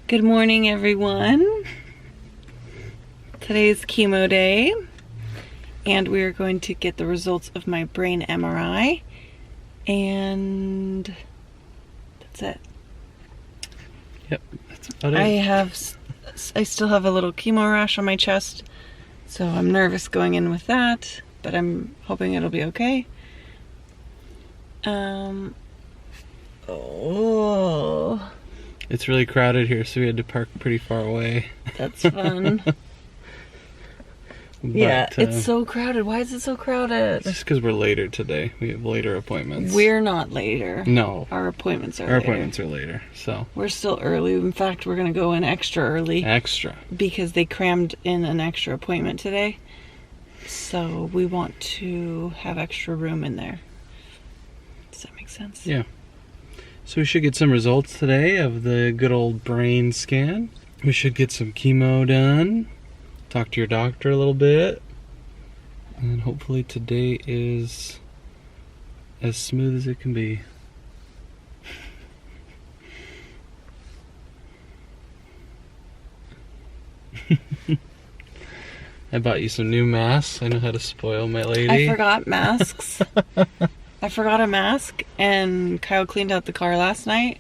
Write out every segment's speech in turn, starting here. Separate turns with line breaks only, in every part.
Good morning, everyone. Today's chemo day, and we are going to get the results of my brain MRI, and that's it.
Yep, that's about it.
I still have a little chemo rash on my chest, so I'm nervous going in with that, but I'm hoping it'll be okay.
It's really crowded here, so we had to park pretty far away.
That's fun. Yeah, it's so crowded. Why is it so crowded?
Just because we're later today. We have later appointments.
We're not later.
No.
Our appointments are
later. Our appointments are later, so.
We're still early. In fact, we're going to go in extra early.
Extra.
Because they crammed in an extra appointment today. So we want to have extra room in there. Does that make sense?
Yeah. So we should get some results today of the good old brain scan. We should get some chemo done. Talk to your doctor a little bit. And hopefully today is as smooth as it can be. I bought you some new masks. I know how to spoil my lady.
I forgot masks. I forgot a mask, and Kyle cleaned out the car last night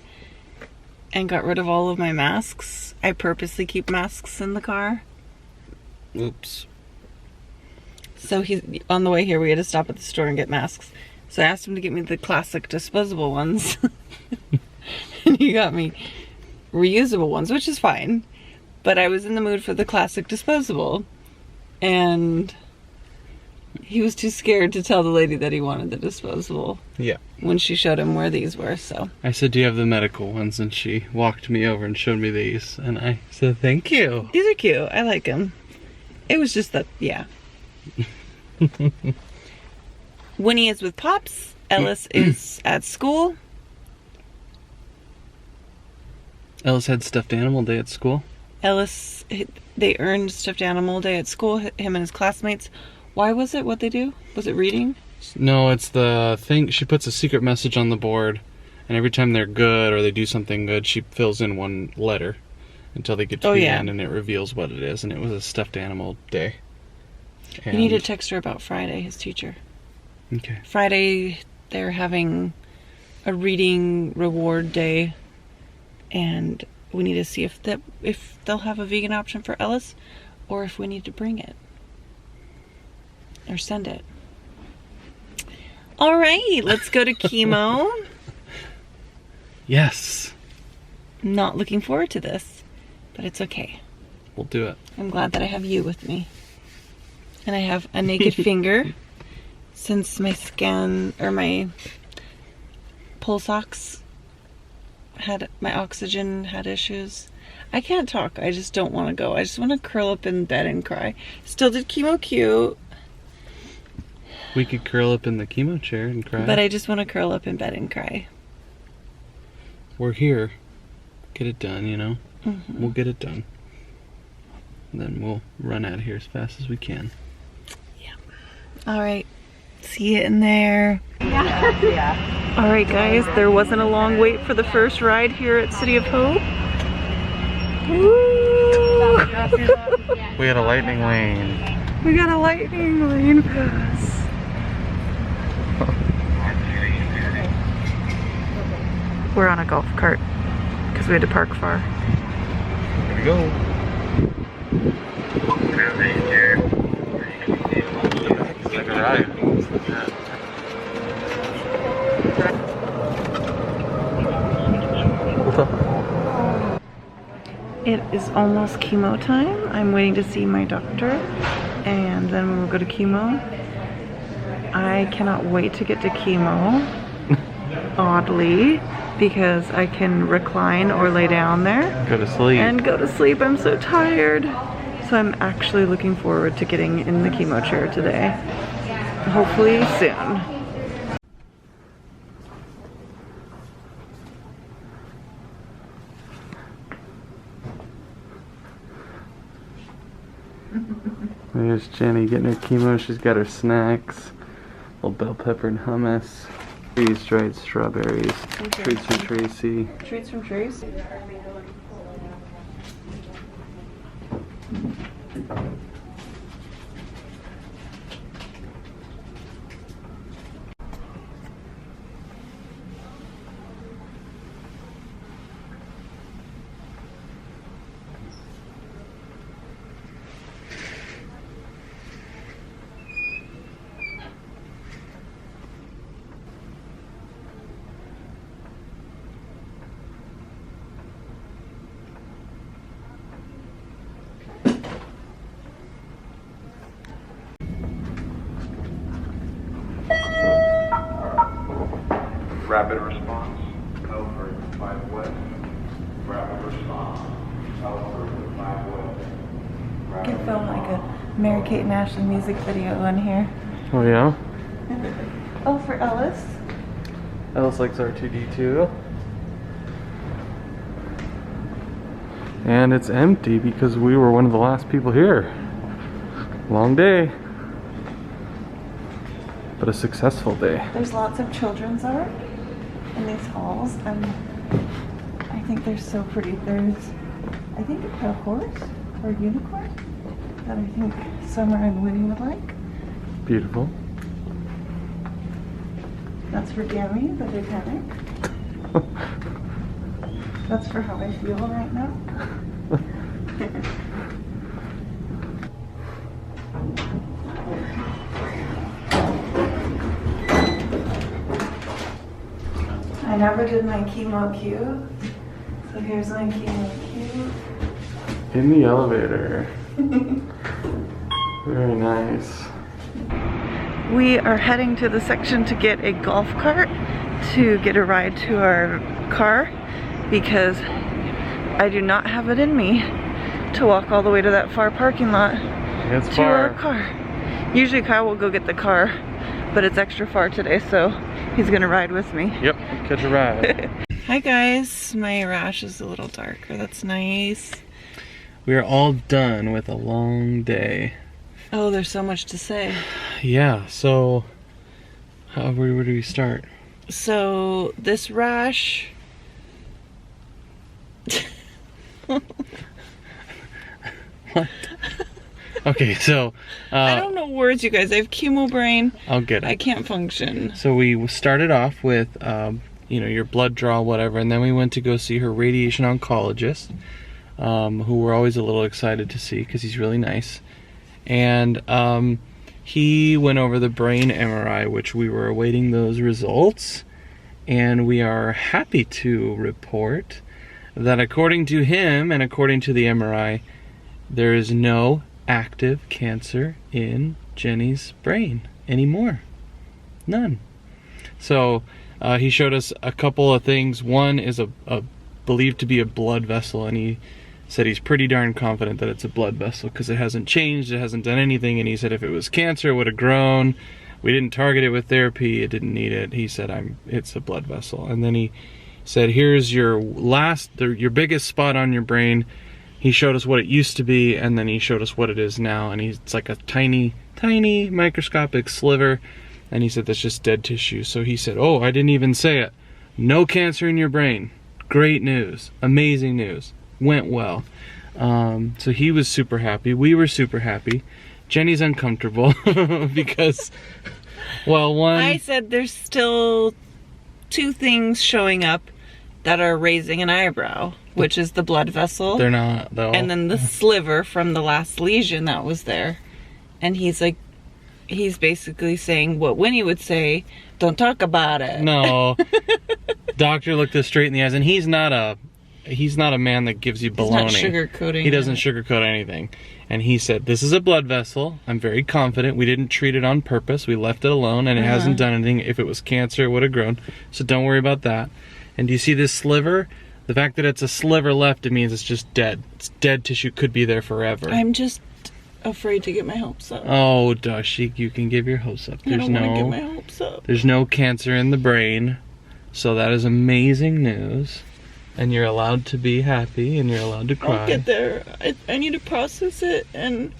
and got rid of all of my masks. I purposely keep masks in the car.
Oops.
So he's on the way here. We had to stop at the store and get masks. So I asked him to get me the classic disposable ones. And he got me reusable ones, which is fine. But I was in the mood for the classic disposable. And he was too scared to tell the lady that he wanted the disposable.
Yeah. When
she showed him where these were, so.
I said, do you have the medical ones? And she walked me over and showed me these. And I said, thank you.
These are cute. I like them. It was just that, yeah. Winnie is with Pops. Ellis is at school.
Ellis had stuffed animal day at school.
Ellis, they earned stuffed animal day at school, him and his classmates. Why was it? What'd they do? Was it reading?
No, it's the thing. She puts a secret message on the board, and every time they're good or they do something good, she fills in one letter until they get to the end, and it reveals what it is. And it was a stuffed animal day.
And you need to text her about Friday, his teacher.
Okay.
Friday, they're having a reading reward day, and we need to see if they'll have a vegan option for Ellis, or if we need to bring it. Or send it. All right, let's go to chemo.
Yes.
Not looking forward to this, but it's okay.
We'll do it.
I'm glad that I have you with me. And I have a naked finger since my scan, or my pulse ox my oxygen had issues. I can't talk. I just don't want to go. I just want to curl up in bed and cry. Still did chemo cute.
We could curl up in the chemo chair and cry.
But I just want to curl up in bed and cry.
We're here. Get it done, you know?
Mm-hmm.
We'll get it done. And then we'll run out of here as fast as we can.
Yeah. All right. See you in there. Yeah. All right, guys. There wasn't a long wait for the first ride here at City of Hope. Woo!
We had a lightning lane.
We got a lightning lane pass. We're on a golf cart because we had to park far.
Here we go. It's like a ride.
It is almost chemo time. I'm waiting to see my doctor, and then we'll go to chemo. I cannot wait to get to chemo, oddly, because I can recline or lay down there.
Go to sleep.
And go to sleep. I'm so tired. So I'm actually looking forward to getting in the chemo chair today. Hopefully soon.
There's Jenny getting her chemo. She's got her snacks. Little bell pepper and hummus. Freeze-dried strawberries. Treats from Tracy.
Treats from Tracy?
Rapid response, Elford 5 West. Rapid response, Elford 5 West.
I can film like a Mary-Kate and Ashley music video on here.
Oh yeah?
Oh, for Ellis?
Ellis likes R2D2. And it's empty because we were one of the last people here. Long day. But a successful day.
There's lots of children's art in these halls, and I think they're so pretty. There's, I think, a horse or a unicorn that I think Summer and Woody would like.
Beautiful.
That's for Gammy, the Titanic. That's for how I feel right now. I never did my chemo queue, so here's my chemo queue.
In the elevator. Very nice.
We are heading to the section to get a golf cart to get a ride to our car because I do not have it in me to walk all the way to that far parking lot to our car. Usually Kyle will go get the car, but it's extra far today, so he's gonna ride with me.
Yep, catch a ride.
Hi guys, my rash is a little darker. That's nice.
We are all done with a long day.
Oh, there's so much to say.
Yeah, so where do we start?
So this rash.
What? Okay, so
I don't know words, you guys. I have chemo brain.
I'll get it.
I can't function.
So we started off with you know, your blood draw, whatever, and then we went to go see her radiation oncologist, who we're always a little excited to see because he's really nice. And he went over the brain MRI, which we were awaiting those results, and we are happy to report that according to him and according to the MRI, there is no active cancer in Jenny's brain anymore. None. So he showed us a couple of things. One is a believed to be a blood vessel, and he said he's pretty darn confident that it's a blood vessel because it hasn't changed, it hasn't done anything, and he said if it was cancer it would have grown. We didn't target it with therapy, it didn't need it. He said it's a blood vessel. And then he said here's your your biggest spot on your brain. He showed us what it used to be, and then he showed us what it is now, and it's like a tiny microscopic sliver, and he said that's just dead tissue. So he said, oh, I didn't even say it, no cancer in your brain. Great news, amazing news, went well. So he was super happy, we were super happy. Jenny's uncomfortable because, well, one,
I said there's still two things showing up that are raising an eyebrow, which is the blood vessel.
They're not, though.
And then the sliver from the last lesion that was there. And he's like, he's basically saying what Winnie would say, don't talk about it.
No. Doctor looked us straight in the eyes, and he's not a man that gives you baloney.
He's not sugarcoating.
He doesn't sugarcoat anything. And he said, this is a blood vessel. I'm very confident. We didn't treat it on purpose. We left it alone, and it hasn't done anything. If it was cancer, it would have grown. So don't worry about that. And do you see this sliver? The fact that it's a sliver left, it means it's just dead. It's dead tissue, could be there forever.
I'm just afraid to get my hopes up.
Oh, Dashik, you can give your hopes up.
I don't want to get my hopes up.
There's no cancer in the brain. So that is amazing news. And you're allowed to be happy, and you're allowed to cry.
I'll get there. I need to process it, and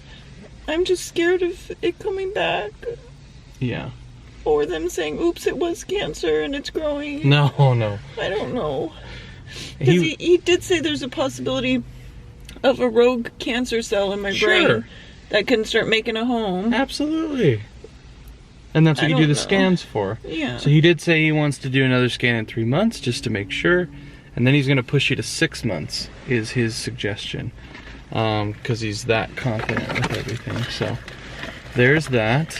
I'm just scared of it coming back.
Yeah.
Or them saying, oops, it was cancer and it's growing.
No.
I don't know. Because he did say there's a possibility of a rogue cancer cell in my brain that can start making a home.
Absolutely. And that's what you do the scans for.
Yeah.
So he did say he wants to do another scan in 3 months just to make sure. And then he's going to push you to 6 months is his suggestion. Because he's that confident with everything. So there's that.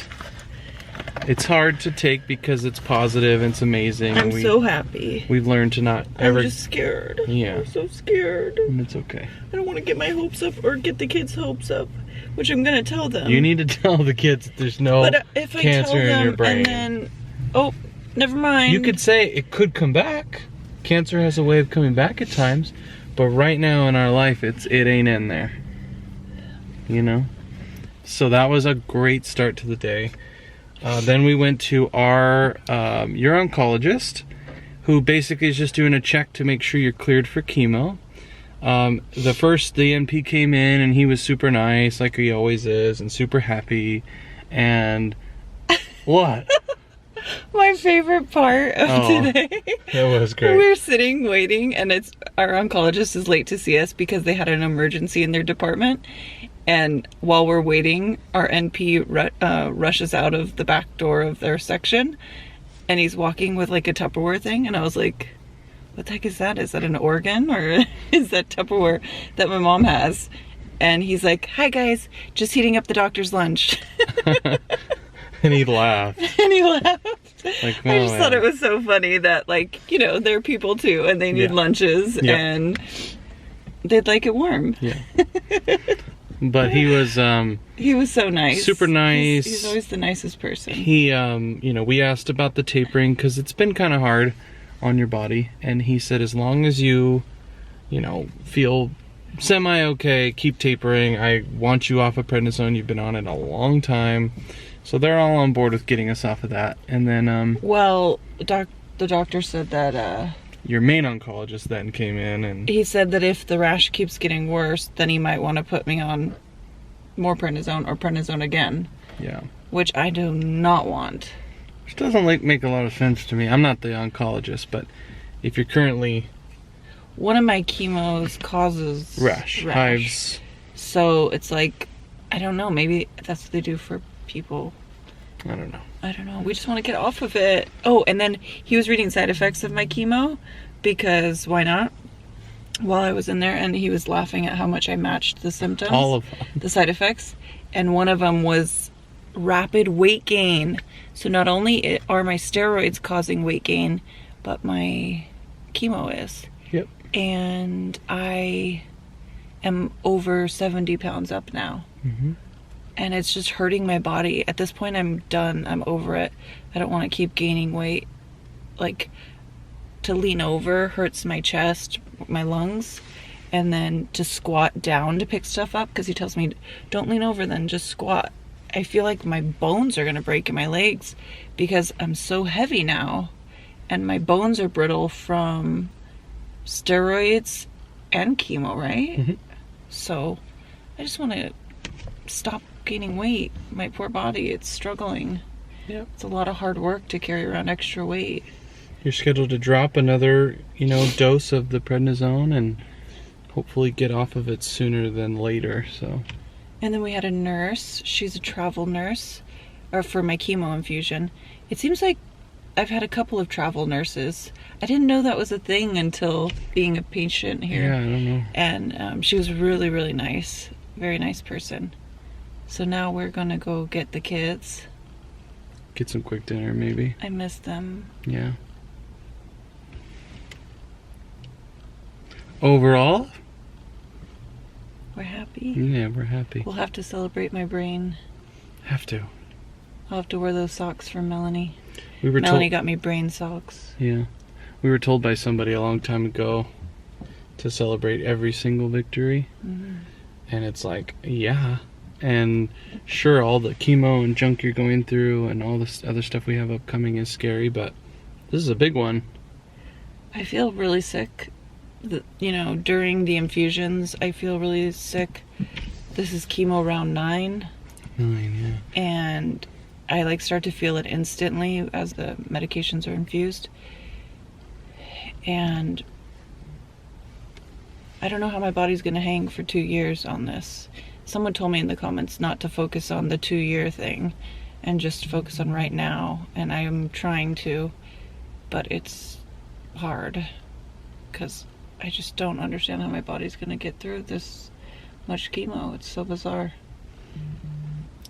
It's hard to take because it's positive and it's amazing.
I'm so happy.
We've learned to not ever...
I'm just scared.
Yeah.
I'm so scared.
It's okay.
I don't want to get my hopes up or get the kids' hopes up, which I'm going to tell them.
You need to tell the kids that there's no
but if I
cancer
tell them
in your brain.
And then, oh, never mind.
You could say it could come back. Cancer has a way of coming back at times, but right now in our life, it ain't in there. You know? So that was a great start to the day. Then we went to our your oncologist, who basically is just doing a check to make sure you're cleared for chemo. The NP came in and he was super nice, like he always is, and super happy. And what?
My favorite part of today.
That was great.
We're sitting waiting, and our oncologist is late to see us because they had an emergency in their department. And while we're waiting, our NP rushes out of the back door of their section, and he's walking with like a Tupperware thing. And I was like, what the heck is that? Is that an organ, or is that Tupperware that my mom has? And he's like, hi guys, just heating up the doctor's lunch.
And he laughed. Like,
I just thought it was so funny that, like, you know, they're people too, and they need lunches, and they'd like it warm.
Yeah. But he was
so nice.
Super nice.
He's always the nicest person.
He, you know, we asked about the tapering because it's been kind of hard on your body, and he said as long as you know, feel semi-okay, keep tapering. I want you off of prednisone. You've been on it a long time. So they're all on board with getting us off of that. And then,
well, the doctor said that,
your main oncologist then came in, and
he said that if the rash keeps getting worse, then he might want to put me on more prednisone or prednisone again.
Yeah.
Which I do not want.
Which doesn't make a lot of sense to me. I'm not the oncologist, but if you're currently...
One of my chemos causes
rash. Hives.
So it's like, I don't know, maybe that's what they do for people.
I don't know.
We just want to get off of it. Oh, and then he was reading side effects of my chemo, because why not? While I was in there, and he was laughing at how much I matched the symptoms.
All of them.
The side effects. And one of them was rapid weight gain. So not only are my steroids causing weight gain, but my chemo is.
Yep.
And I am over 70 pounds up now.
Mm-hmm.
And it's just hurting my body. At this point, I'm done. I'm over it. I don't want to keep gaining weight. Like, to lean over hurts my chest, my lungs. And then to squat down to pick stuff up, because he tells me, don't lean over then, just squat. I feel like my bones are going to break in my legs because I'm so heavy now. And my bones are brittle from steroids and chemo, right?
Mm-hmm.
So I just want to stop gaining weight. My poor body, it's struggling.
Yeah.
It's a lot of hard work to carry around extra weight.
You're scheduled to drop another, dose of the prednisone and hopefully get off of it sooner than later, so.
And then we had a nurse. She's a travel nurse, or for my chemo infusion. It seems like I've had a couple of travel nurses. I didn't know that was a thing until being a patient here.
Yeah, I don't know.
And she was really, really nice. Very nice person. So now we're gonna go get the kids.
Get some quick dinner, maybe.
I miss them.
Yeah. Overall?
We're happy.
Yeah, we're happy.
We'll have to celebrate my brain.
Have to.
I'll have to wear those socks from Melanie.
We were
Melanie got me brain socks.
Yeah. We were told by somebody a long time ago to celebrate every single victory.
Mm-hmm.
And it's like, yeah. And sure, all the chemo and junk you're going through and all this other stuff we have upcoming is scary, but this is a big one.
I feel really sick. During the infusions, I feel really sick. This is chemo round 9.
9, yeah.
And I start to feel it instantly as the medications are infused. And I don't know how my body's going to hang for 2 years on this. Someone told me in the comments not to focus on the 2-year thing and just focus on right now. And I am trying to, but it's hard because I just don't understand how my body's going to get through this much chemo. It's so bizarre.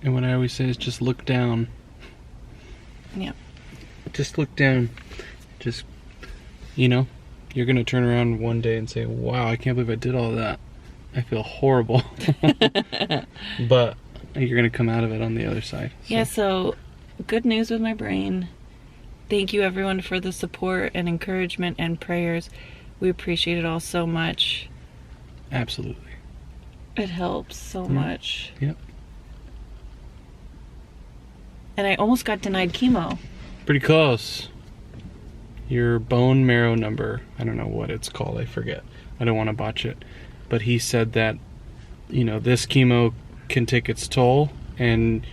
And what I always say is just look down.
Yeah.
Just look down. Just, you're going to turn around one day and say, wow, I can't believe I did all that. I feel horrible. But you're going to come out of it on the other side. So.
Yeah, so good news with my brain. thank you everyone for the support and encouragement and prayers. We appreciate it all so much.
Absolutely.
It helps so much.
Yep.
And I almost got denied chemo.
Pretty close. Your bone marrow number, I don't know what it's called, I forget. I don't want to botch it. But he said that, you know, this chemo can take its toll, and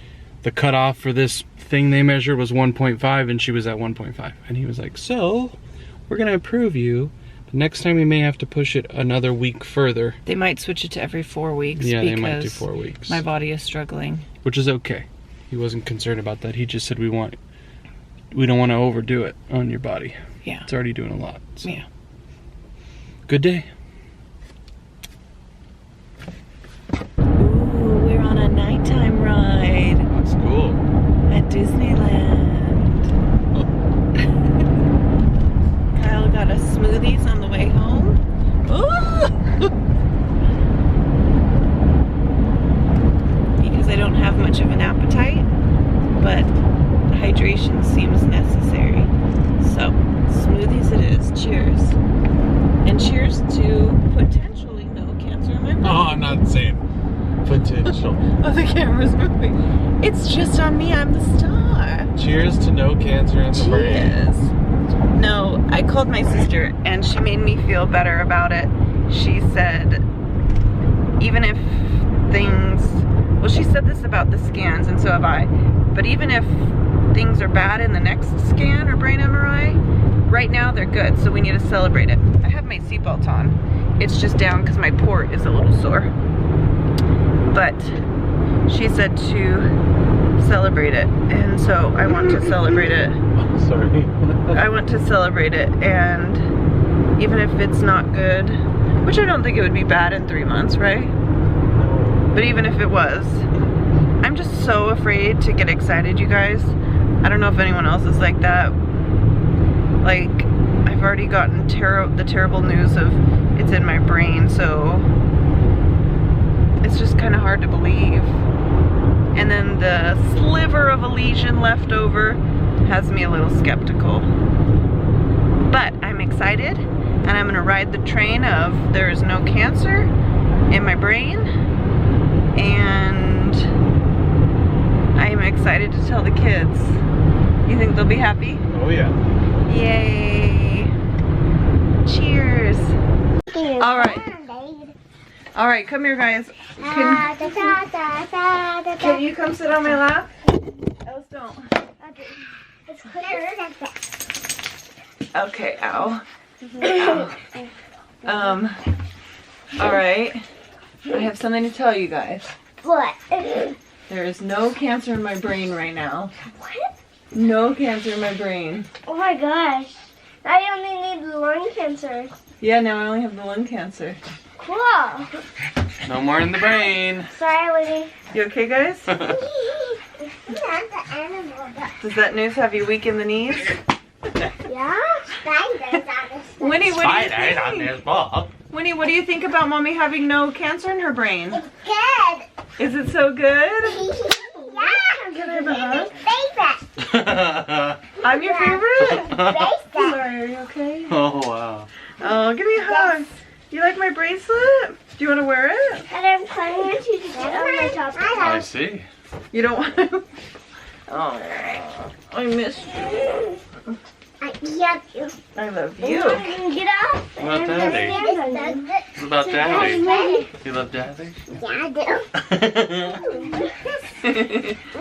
the cutoff for this thing they measured was 1.5, and she was at 1.5. And he was like, so, we're going to approve you, but next time we may have to push it another week further.
They might switch it to every 4 weeks.
Yeah,
because
they might do 4 weeks.
my body is struggling.
Which is okay. He wasn't concerned about that. He just said we don't want to overdo it on your body.
Yeah.
It's already doing a lot. So.
Yeah.
Good day.
Ooh, we're on a nighttime ride
That's cool.
at Disneyland. Kyle got us smoothies on the way home. Ooh! Because I don't have much of an appetite, but hydration seems necessary. So, smoothies it is. Cheers. And cheers to potentially no cancer in my brain.
Oh, I'm not saying potential.
Oh, the camera's moving. It's just on me. I'm the star.
Cheers to no cancer in the brain.
Cheers. No, I called my sister and she made me feel better about it. She said, even if things, well, she said this about the scans, and so have I, but even if things are bad in the next scan or brain MRI, right now they're good, so we need to celebrate it. I have my seatbelt on. It's just down because my port is a little sore. But she said to celebrate it, and so I want to celebrate it.
Sorry.
I want to celebrate it, and even if it's not good, which I don't think it would be bad in 3 months, right? But even if it was, I'm just so afraid to get excited, you guys. I don't know if anyone else is like that. Like, I've already gotten the terrible news of it's in my brain, so it's just kind of hard to believe. And then the sliver of a lesion left over has me a little skeptical. But I'm excited, and I'm gonna ride the train of there's no cancer in my brain, and I am excited to tell the kids. You think they'll be happy?
Oh yeah.
Yay! Cheers! All right. All right, come here, guys. Can you come sit on my lap? Else don't. Okay, ow. Ow. All right. I have something to tell you guys.
What?
There is no cancer in my brain right now.
What?
No cancer in my brain.
Oh my gosh. I only need lung cancer.
Yeah, now I only have the lung cancer.
Cool.
No more in the brain.
Sorry, Winnie.
You okay, guys?
Not the animal.
Does that news have you weak in the knees?
Yeah? Spiders on this.
Winnie, what do you
Spiders on
think?
this ball.
Winnie, what do you think about Mommy having no cancer in her brain?
It's good.
Is it so good?
Yeah. Favorite.
I'm your favorite?
Favorite.
Sorry, are you okay?
Oh wow.
Oh, give me a hug. You like my bracelet? Do you want to wear it?
And I'm planning to get on my top.
I see.
You don't want to? Oh, I miss you.
I love you.
I love
You
you.
can get off.
What about Daddy? What about Daddy? You love Daddy?
Yeah, I do.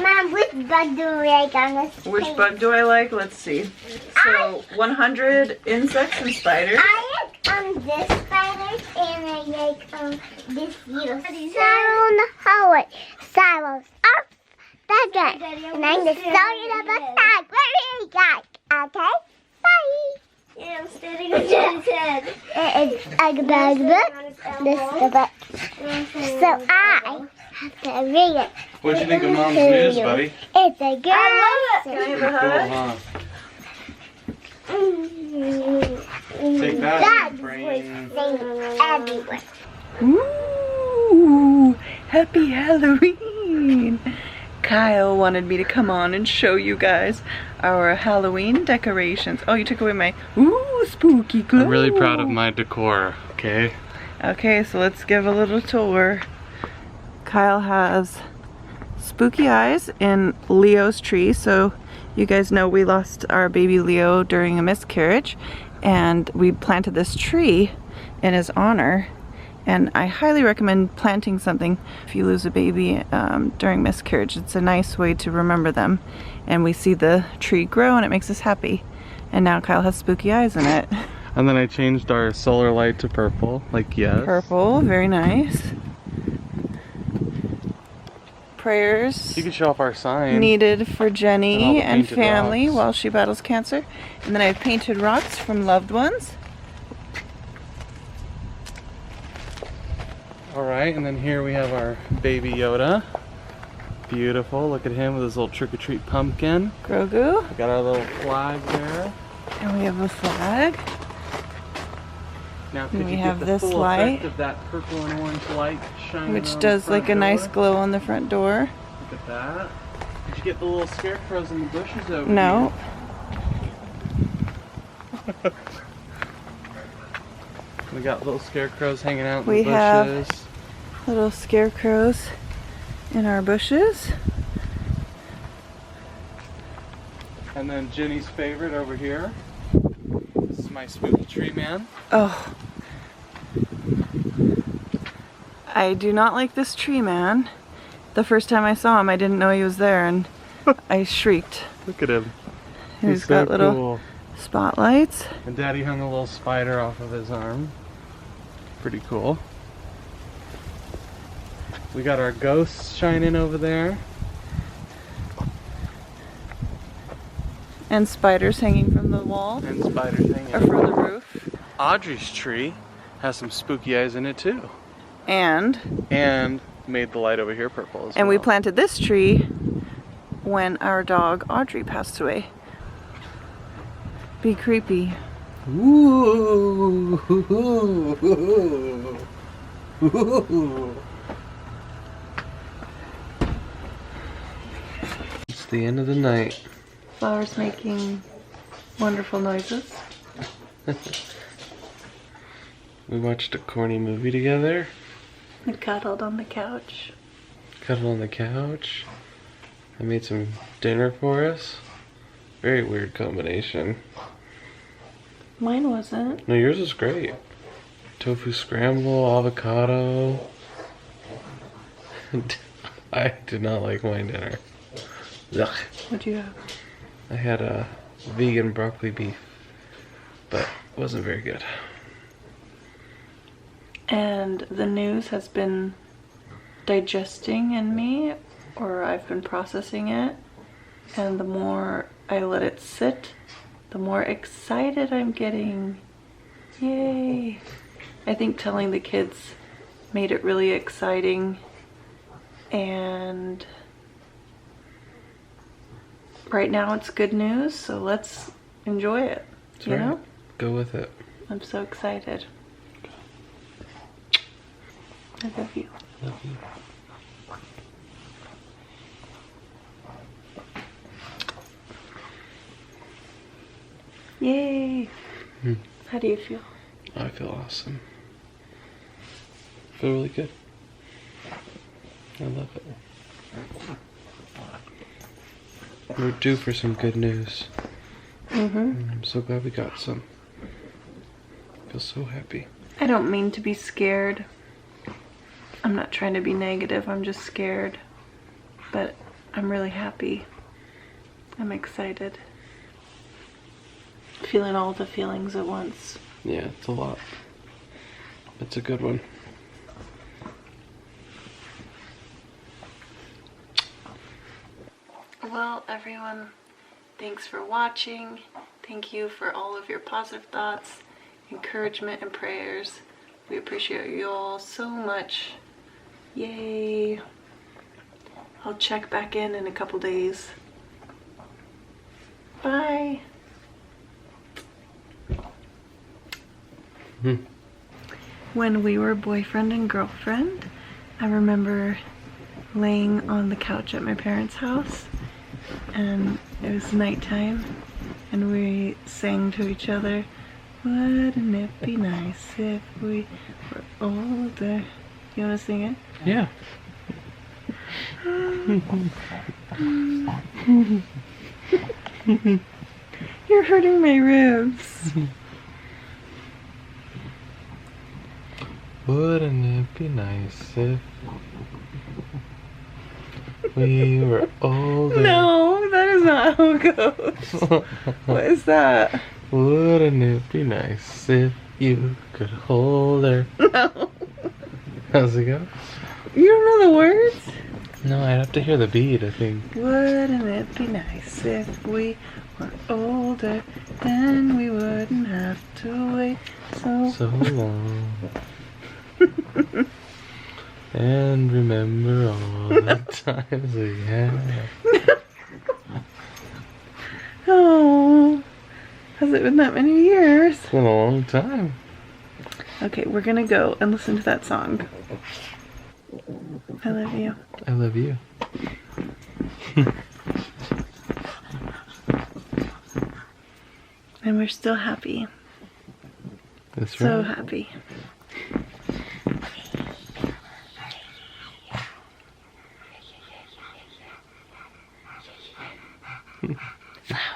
Mom, which bug do you like on this?
Which bug do I like? Let's see. So, 100 insects and spiders.
I like this spider and I like this beetle. Cyril Howard. Cyril up bagger. And I'm the story of a side. Very good. Okay? Bye. Yeah, I'm standing on Daddy's head. It's a bag book. This is the book. So I have to read it.
What do you think of Mom's news, buddy?
It's a good
I love it. Can I have a hug?
Cool, huh? Take that, brain.
Everywhere.
Ooh, happy Halloween. Kyle wanted me to come on and show you guys our Halloween decorations. Oh, you took away my spooky glow.
I'm really proud of my decor, okay?
Okay, so let's give a little tour. Kyle has spooky eyes in Leo's tree. So you guys know we lost our baby Leo during a miscarriage, and we planted this tree in his honor. And I highly recommend planting something if you lose a baby during miscarriage. It's a nice way to remember them. And we see the tree grow and it makes us happy. And now Kyle has spooky eyes in it.
And then I changed our solar light to purple, like yes.
Purple, very nice. Prayers
You can show off our sign.
needed for
And all
Jenny
the
and
painted
family
rocks.
while she battles cancer. And then I've painted rocks from loved ones.
Alright, and then here we have our baby Yoda. Beautiful, look at him with his little trick-or-treat pumpkin.
Grogu.
We got our little flag there.
And we have a flag.
Now could
we
you
have
get the
this
full
light,
effect of that purple and orange light shining
which
on
does
the
like a
front
nice
door?
glow on the front door.
Look at that. Did you get the little scarecrows in the bushes over
No.
here? We got little scarecrows hanging out in
We
the
have
bushes.
little scarecrows in our bushes.
And then Jenny's favorite over here. This is my spooky tree man.
Oh. I do not like this tree man. The first time I saw him, I didn't know he was there, and I shrieked.
Look at him.
He's
so
got little
cool.
spotlights.
And Daddy hung a little spider off of his arm. Pretty cool. We got our ghosts shining over there.
And spiders hanging from the wall,
And spiders hanging.
or from the roof.
Audrey's tree has some spooky eyes in it too.
And
made the light over here purple as well.
we planted this tree when our dog Audrey passed away. Be creepy.
Ooh. It's the end of the night.
Flowers making wonderful noises.
We watched a corny movie together.
We cuddled on the couch.
Cuddled on the couch. I made some dinner for us. Very weird combination.
Mine wasn't.
No, yours is great. Tofu scramble, avocado. I did not like my dinner. Ugh.
What'd you have?
I had a vegan broccoli beef, but it wasn't very good.
And the news has been digesting in me, or I've been processing it. And the more I let it sit, the more excited I'm getting. Yay! I think telling the kids made it really exciting, and right now it's good news, so let's enjoy it.
That's
you
right.
know?
Go with it.
I'm so excited. I love you.
Love you.
Yay! How do you feel?
I feel awesome. I feel really good. I love it. We're due for some good news. I'm so glad we got some. I feel so happy.
I don't mean to be scared. I'm not trying to be negative, I'm just scared. But I'm really happy. I'm excited. Feeling all the feelings at once.
Yeah, it's a lot. It's a good one.
Well, everyone, thanks for watching. Thank you for all of your positive thoughts, encouragement, and prayers. We appreciate you all so much. Yay! I'll check back in a couple days. Bye! When we were boyfriend and girlfriend, I remember laying on the couch at my parents' house, and it was nighttime, and we sang to each other, "Wouldn't it be nice if we were older?" You want to sing it?
Yeah.
You're hurting my ribs.
Wouldn't it be nice if we were older?
No, that is not how it goes. What is that?
Wouldn't it be nice if you could hold her?
No.
How's it go?
You don't know the words?
No, I'd have to hear the beat, I think.
Wouldn't it be nice if we were older? Then we wouldn't have to wait
So long. And remember all the times we had.
Oh, has it been that many years?
It's been a long time.
Okay, we're gonna go and listen to that song. I love you.
I love you.
And we're still happy.
That's
So
right.
happy. Flowers.